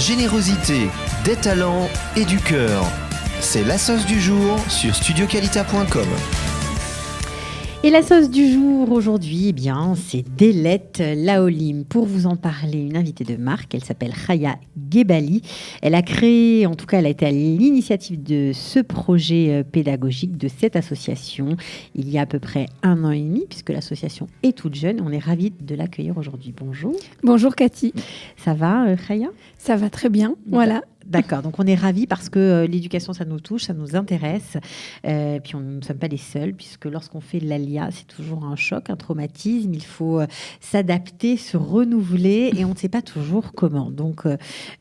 générosité, des talents et du cœur. C'est la sauce du jour sur studioqualita.com. Et la sauce du jour aujourd'hui, eh bien, c'est Delette Laolim. Pour vous en parler, une invitée de marque, elle s'appelle Raya Gebali. Elle a créé, en tout cas, elle a été à l'initiative de ce projet pédagogique, de cette association, il y a à peu près 1 an et demi, puisque l'association est toute jeune. On est ravis de l'accueillir aujourd'hui. Bonjour. Bonjour Cathy. Ça va, Raya ? Ça va très bien, voilà. D'accord, donc on est ravis parce que l'éducation, ça nous touche, ça nous intéresse. Puis nous ne sommes pas les seuls, puisque lorsqu'on fait de l'ALIA, c'est toujours un choc, un traumatisme. Il faut s'adapter, se renouveler, et on ne sait pas toujours comment. Donc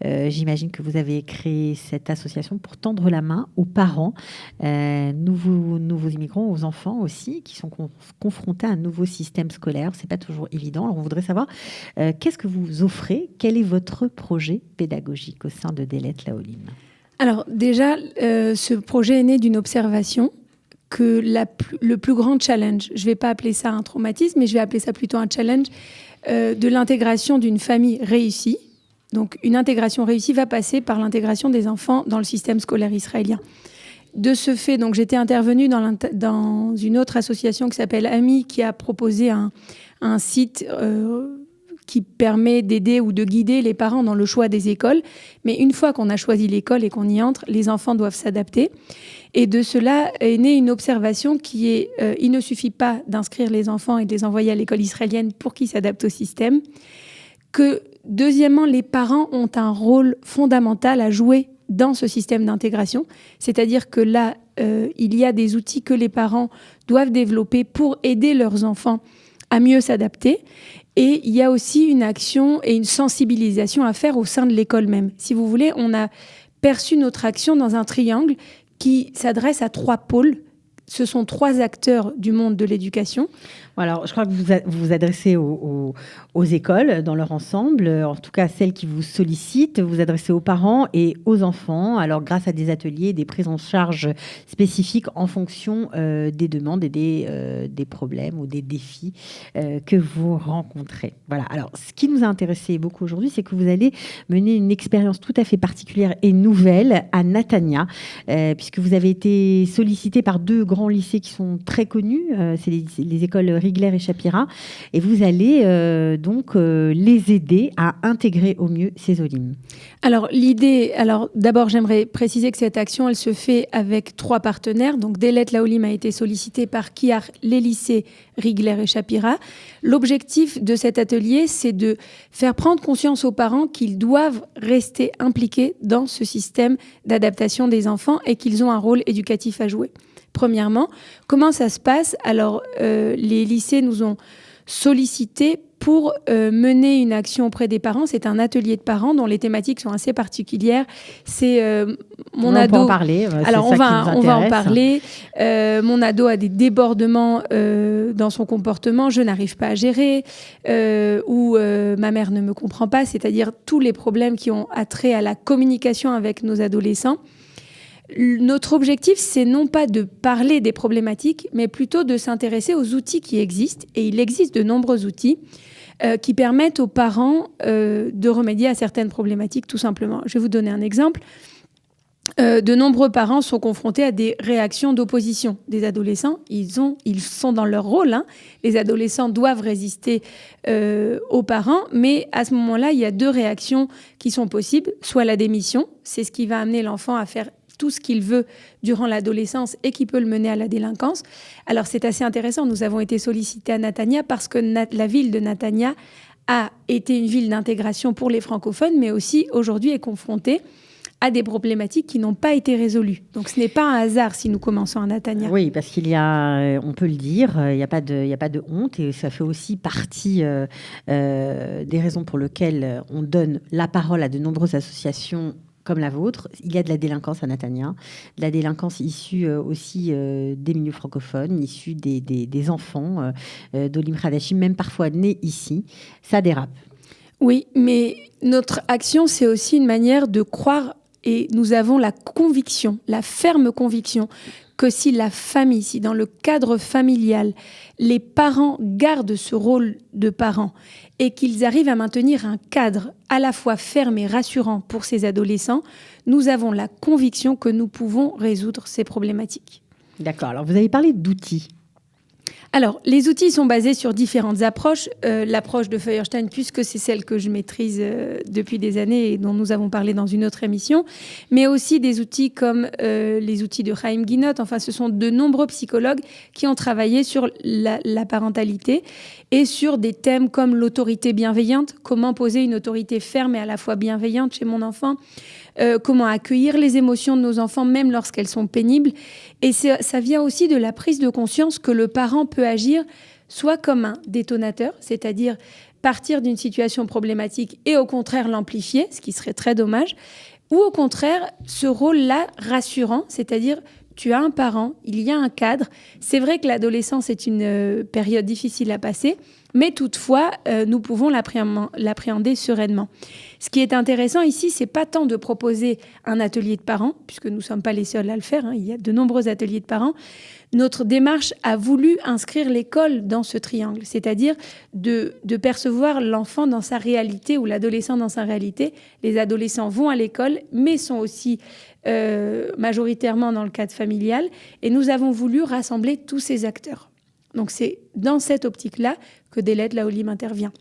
j'imagine que vous avez créé cette association pour tendre la main aux parents, nouveaux immigrants, aux enfants aussi, qui sont confrontés à un nouveau système scolaire. C'est pas toujours évident. Alors on voudrait savoir qu'est-ce que vous offrez, quel est votre projet pédagogique au sein de Delette Laolim. Alors déjà, ce projet est né d'une observation que le plus grand challenge, je ne vais pas appeler ça un traumatisme, mais je vais appeler ça plutôt un challenge de l'intégration d'une famille réussie. Donc une intégration réussie va passer par l'intégration des enfants dans le système scolaire israélien. De ce fait, donc, j'étais intervenue dans une autre association qui s'appelle AMI, qui a proposé un site qui permet d'aider ou de guider les parents dans le choix des écoles. Mais une fois qu'on a choisi l'école et qu'on y entre, les enfants doivent s'adapter. Et de cela est née une observation qui est il ne suffit pas d'inscrire les enfants et de les envoyer à l'école israélienne pour qu'ils s'adaptent au système. Que, deuxièmement, les parents ont un rôle fondamental à jouer dans ce système d'intégration. C'est-à-dire que là, il y a des outils que les parents doivent développer pour aider leurs enfants à mieux s'adapter. Et il y a aussi une action et une sensibilisation à faire au sein de l'école même. Si vous voulez, on a perçu notre action dans un triangle qui s'adresse à 3 pôles. Ce sont 3 acteurs du monde de l'éducation. Alors, je crois que vous vous adressez aux écoles dans leur ensemble, en tout cas celles qui vous sollicitent, vous vous adressez aux parents et aux enfants, alors grâce à des ateliers, des prises en charge spécifiques en fonction des demandes et des problèmes ou des défis que vous rencontrez. Voilà, alors ce qui nous a intéressé beaucoup aujourd'hui, c'est que vous allez mener une expérience tout à fait particulière et nouvelle à Natania, puisque vous avez été sollicité par 2 grands lycées qui sont très connus, c'est les écoles Rigler et Shapira, et vous allez donc les aider à intégrer au mieux ces Olim. Alors d'abord j'aimerais préciser que cette action elle se fait avec 3 partenaires. Donc Delette Laolim a été sollicitée par KIAR, les lycées Rigler et Shapira. L'objectif de cet atelier, c'est de faire prendre conscience aux parents qu'ils doivent rester impliqués dans ce système d'adaptation des enfants et qu'ils ont un rôle éducatif à jouer. Premièrement, comment ça se passe ? Alors, les lycées nous ont sollicité pour mener une action auprès des parents. C'est un atelier de parents dont les thématiques sont assez particulières. C'est mon ado. On peut en parler. Alors, on va en parler. Mon ado a des débordements dans son comportement. Je n'arrive pas à gérer. Ou ma mère ne me comprend pas. C'est-à-dire tous les problèmes qui ont attrait à la communication avec nos adolescents. Notre objectif, c'est non pas de parler des problématiques, mais plutôt de s'intéresser aux outils qui existent. Et il existe de nombreux outils qui permettent aux parents de remédier à certaines problématiques, tout simplement. Je vais vous donner un exemple. De nombreux parents sont confrontés à des réactions d'opposition des adolescents. Ils sont dans leur rôle. Les adolescents doivent résister aux parents. Mais à ce moment-là, il y a 2 réactions qui sont possibles. Soit la démission, c'est ce qui va amener l'enfant à faire tout ce qu'il veut durant l'adolescence et qui peut le mener à la délinquance. Alors, c'est assez intéressant. Nous avons été sollicités à Natania parce que la ville de Natania a été une ville d'intégration pour les francophones, mais aussi, aujourd'hui, est confrontée à des problématiques qui n'ont pas été résolues. Donc, ce n'est pas un hasard si nous commençons à Natania. Oui, parce qu'il y a, on peut le dire, il n'y a pas de honte et ça fait aussi partie des raisons pour lesquelles on donne la parole à de nombreuses associations comme la vôtre. Il y a de la délinquance à Natania, de la délinquance issue aussi des milieux francophones, issue des enfants d'Olim Hadashim, même parfois nés ici. Ça dérape. Oui, mais notre action, c'est aussi une manière de croire, et nous avons la conviction, la ferme conviction, que si la famille, si dans le cadre familial, les parents gardent ce rôle de parents et qu'ils arrivent à maintenir un cadre à la fois ferme et rassurant pour ces adolescents, nous avons la conviction que nous pouvons résoudre ces problématiques. D'accord. Alors, vous avez parlé d'outils. Alors, les outils sont basés sur différentes approches. L'approche de Feuerstein, puisque c'est celle que je maîtrise depuis des années et dont nous avons parlé dans une autre émission, mais aussi des outils comme les outils de Chaim Ginott. Enfin, ce sont de nombreux psychologues qui ont travaillé sur la parentalité et sur des thèmes comme l'autorité bienveillante, comment poser une autorité ferme et à la fois bienveillante chez mon enfant, comment accueillir les émotions de nos enfants, même lorsqu'elles sont pénibles. Et ça vient aussi de la prise de conscience que le parent peut agir soit comme un détonateur, c'est-à-dire partir d'une situation problématique et au contraire l'amplifier, ce qui serait très dommage, ou au contraire ce rôle-là rassurant, c'est-à-dire tu as un parent, il y a un cadre. C'est vrai que l'adolescence est une période difficile à passer, mais toutefois, nous pouvons l'appréhender sereinement. Ce qui est intéressant ici, c'est pas tant de proposer un atelier de parents, puisque nous ne sommes pas les seuls à le faire, hein, il y a de nombreux ateliers de parents. Notre démarche a voulu inscrire l'école dans ce triangle, c'est-à-dire de percevoir l'enfant dans sa réalité ou l'adolescent dans sa réalité. Les adolescents vont à l'école, mais sont aussi majoritairement dans le cadre familial, et nous avons voulu rassembler tous ces acteurs. Donc c'est dans cette optique-là que Dalet Laolim intervient,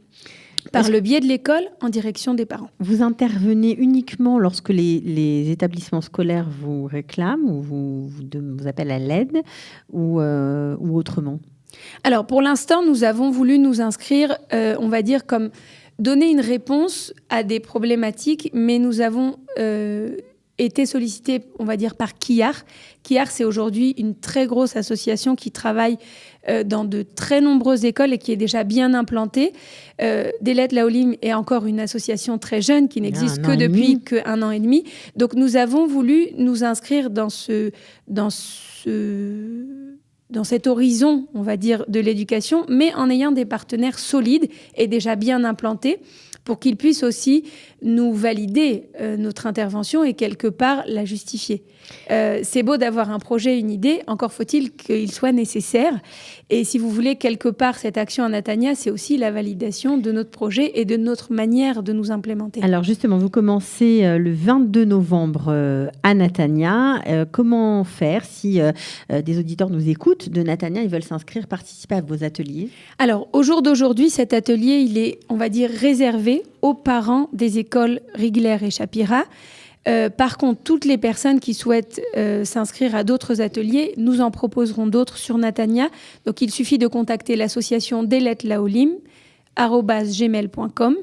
par le biais de l'école en direction des parents. Vous intervenez uniquement lorsque les établissements scolaires vous réclament ou vous appellent à l'aide ou autrement? Alors pour l'instant, nous avons voulu nous inscrire, on va dire, comme donner une réponse à des problématiques, mais nous avons été sollicités, on va dire, par KIAR. KIAR, c'est aujourd'hui une très grosse association qui travaille dans de très nombreuses écoles et qui est déjà bien implantée. Dalet Laolim est encore une association très jeune qui n'existe que depuis qu'un an et demi. Donc nous avons voulu nous inscrire dans cet horizon, on va dire, de l'éducation, mais en ayant des partenaires solides et déjà bien implantés, pour qu'ils puissent aussi nous valider notre intervention et quelque part la justifier. C'est beau d'avoir un projet, une idée, encore faut-il qu'il soit nécessaire. Et si vous voulez, quelque part, cette action à Natania, c'est aussi la validation de notre projet et de notre manière de nous implémenter. Alors justement, vous commencez le 22 novembre à Natania. Comment faire si des auditeurs nous écoutent de Natania, ils veulent s'inscrire, participer à vos ateliers? Alors, au jour d'aujourd'hui, cet atelier, il est, on va dire, réservé aux parents des écoles Rigler et Shapira. Par contre, toutes les personnes qui souhaitent s'inscrire à d'autres ateliers, nous en proposerons d'autres sur Natania. Donc, il suffit de contacter l'association Dalet Laolim @gmail.com.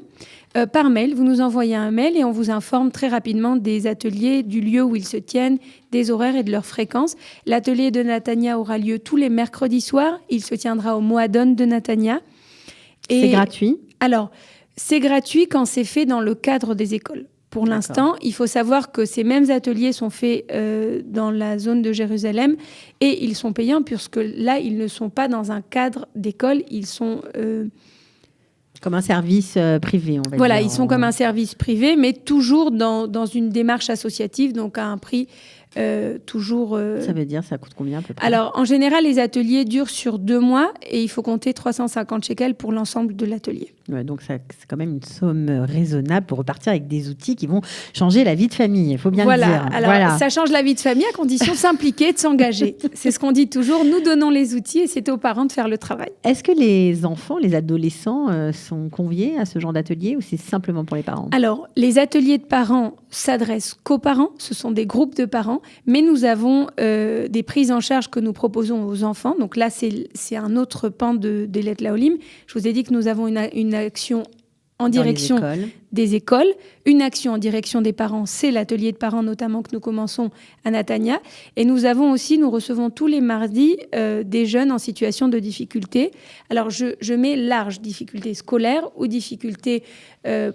Par mail, vous nous envoyez un mail et on vous informe très rapidement des ateliers, du lieu où ils se tiennent, des horaires et de leur fréquence. L'atelier de Natania aura lieu tous les mercredis soirs. Il se tiendra au Moadon de Natania. C'est gratuit? Alors, c'est gratuit quand c'est fait dans le cadre des écoles. Pour l'instant, il faut savoir que ces mêmes ateliers sont faits dans la zone de Jérusalem et ils sont payants puisque là, ils ne sont pas dans un cadre d'école, ils sont... comme un service privé, on va dire. Voilà, ils sont comme un service privé, mais toujours dans une démarche associative, donc à un prix toujours... Ça veut dire, ça coûte combien à peu près? Alors, en général, les ateliers durent sur 2 mois et il faut compter 350 shekels pour l'ensemble de l'atelier. Ouais, donc c'est quand même une somme raisonnable pour repartir avec des outils qui vont changer la vie de famille, il faut bien le dire. Alors, ça change la vie de famille à condition de s'impliquer, de s'engager. C'est ce qu'on dit toujours, nous donnons les outils et c'est aux parents de faire le travail. Est-ce que les enfants, les adolescents sont conviés à ce genre d'atelier ou c'est simplement pour les parents? Alors, les ateliers de parents s'adressent qu'aux parents, ce sont des groupes de parents, mais nous avons des prises en charge que nous proposons aux enfants. Donc là, c'est un autre pan de Dalet Laolim. Je vous ai dit que nous avons une action en direction des écoles, une action en direction des parents, c'est l'atelier de parents notamment que nous commençons à Natania. Et nous recevons tous les mardis des jeunes en situation de difficulté. Alors je mets large, difficulté scolaire ou difficulté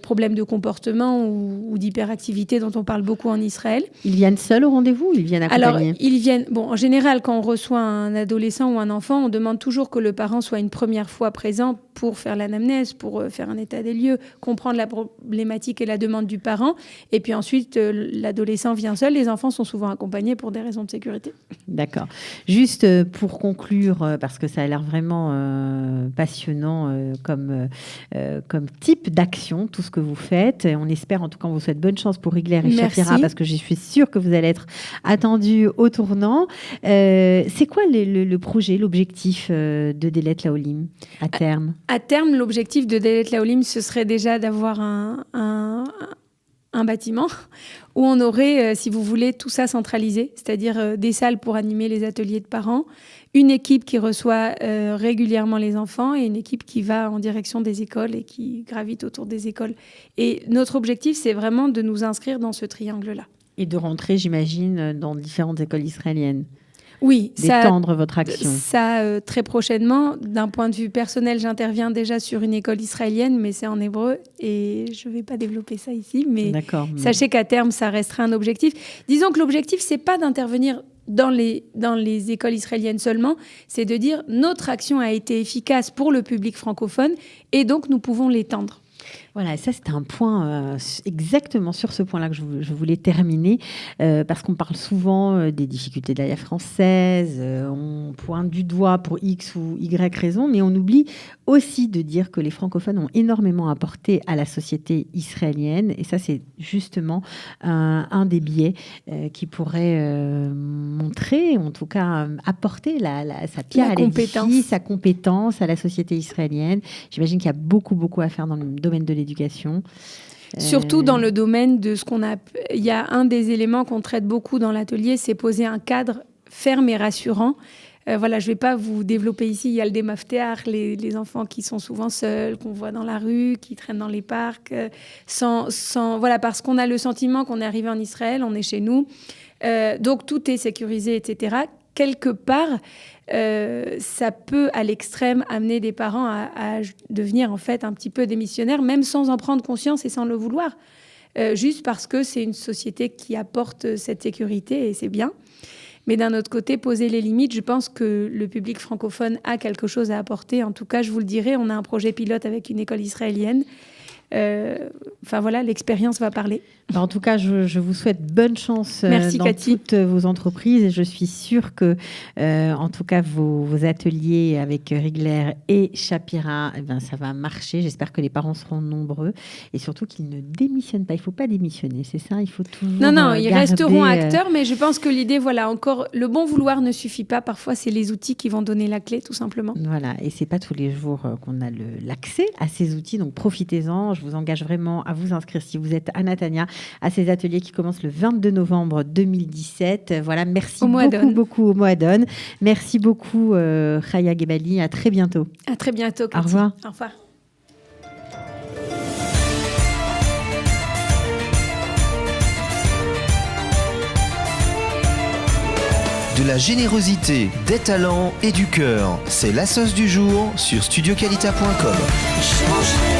problèmes de comportement ou d'hyperactivité dont on parle beaucoup en Israël. Ils viennent seuls au rendez-vous ou ils viennent accompagnés? Alors ils viennent, en général quand on reçoit un adolescent ou un enfant, on demande toujours que le parent soit une première fois présent pour faire l'anamnèse, pour faire un état des lieux, comprendre problématique et la demande du parent. Et puis ensuite, l'adolescent vient seul. Les enfants sont souvent accompagnés pour des raisons de sécurité. D'accord. Juste pour conclure, parce que ça a l'air vraiment passionnant comme type d'action, tout ce que vous faites. Et on espère, en tout cas, on vous souhaite bonne chance pour Rigler et Shapira, parce que je suis sûre que vous allez être attendus au tournant. C'est quoi le projet, l'objectif de Delet Laolim à terme? À terme, l'objectif de Delet Laolim, ce serait déjà d'avoir un bâtiment où on aurait, si vous voulez, tout ça centralisé, c'est-à-dire des salles pour animer les ateliers de parents, une équipe qui reçoit régulièrement les enfants et une équipe qui va en direction des écoles et qui gravite autour des écoles. Et notre objectif, c'est vraiment de nous inscrire dans ce triangle-là. Et de rentrer, j'imagine, dans différentes écoles israéliennes. Oui, d'étendre votre action. Ça, très prochainement. D'un point de vue personnel, j'interviens déjà sur une école israélienne, mais c'est en hébreu et je ne vais pas développer ça ici. Mais sachez qu'à terme, ça restera un objectif. Disons que l'objectif, ce n'est pas d'intervenir dans les écoles israéliennes seulement, c'est de dire notre action a été efficace pour le public francophone et donc nous pouvons l'étendre. Voilà, ça c'était un point exactement sur ce point-là que je voulais terminer, parce qu'on parle souvent des difficultés de la française, on pointe du doigt pour X ou Y raison, mais on oublie aussi de dire que les francophones ont énormément apporté à la société israélienne, et ça c'est justement un des biais qui pourrait montrer, en tout cas apporter sa pierre à l'édifice, sa compétence à la société israélienne. J'imagine qu'il y a beaucoup à faire dans le domaine de l'éducation. Surtout dans le domaine de ce qu'on a... Il y a un des éléments qu'on traite beaucoup dans l'atelier, c'est poser un cadre ferme et rassurant. Voilà, je ne vais pas vous développer ici. Il y a le démaftéar, les enfants qui sont souvent seuls, qu'on voit dans la rue, qui traînent dans les parcs, voilà, parce qu'on a le sentiment qu'on est arrivé en Israël, on est chez nous. Donc tout est sécurisé, etc. Quelque part, ça peut, à l'extrême, amener des parents à devenir en fait un petit peu des missionnaires, même sans en prendre conscience et sans le vouloir, juste parce que c'est une société qui apporte cette sécurité et c'est bien. Mais d'un autre côté, poser les limites, je pense que le public francophone a quelque chose à apporter. En tout cas, je vous le dirai, on a un projet pilote avec une école israélienne. Enfin voilà, l'expérience va parler. En tout cas, je vous souhaite bonne chance dans Cathy. Toutes vos entreprises et je suis sûre que, en tout cas, vos ateliers avec Rigler et Shapira, ça va marcher. J'espère que les parents seront nombreux et surtout qu'ils ne démissionnent pas. Il ne faut pas démissionner, c'est ça. Il faut toujours Non, ils resteront acteurs, mais je pense que l'idée, voilà, encore, le bon vouloir ne suffit pas. Parfois, c'est les outils qui vont donner la clé, tout simplement. Voilà, et c'est pas tous les jours qu'on a l'accès à ces outils, donc profitez-en. Je vous engage vraiment à vous inscrire si vous êtes à Natania, à ces ateliers qui commencent le 22 novembre 2017. Voilà, merci beaucoup au Moadone. Merci beaucoup Chaya Gebali. À très bientôt. À très bientôt, Cathy. Au revoir. Au revoir. De la générosité, des talents et du cœur, c'est la sauce du jour sur studioqualita.com.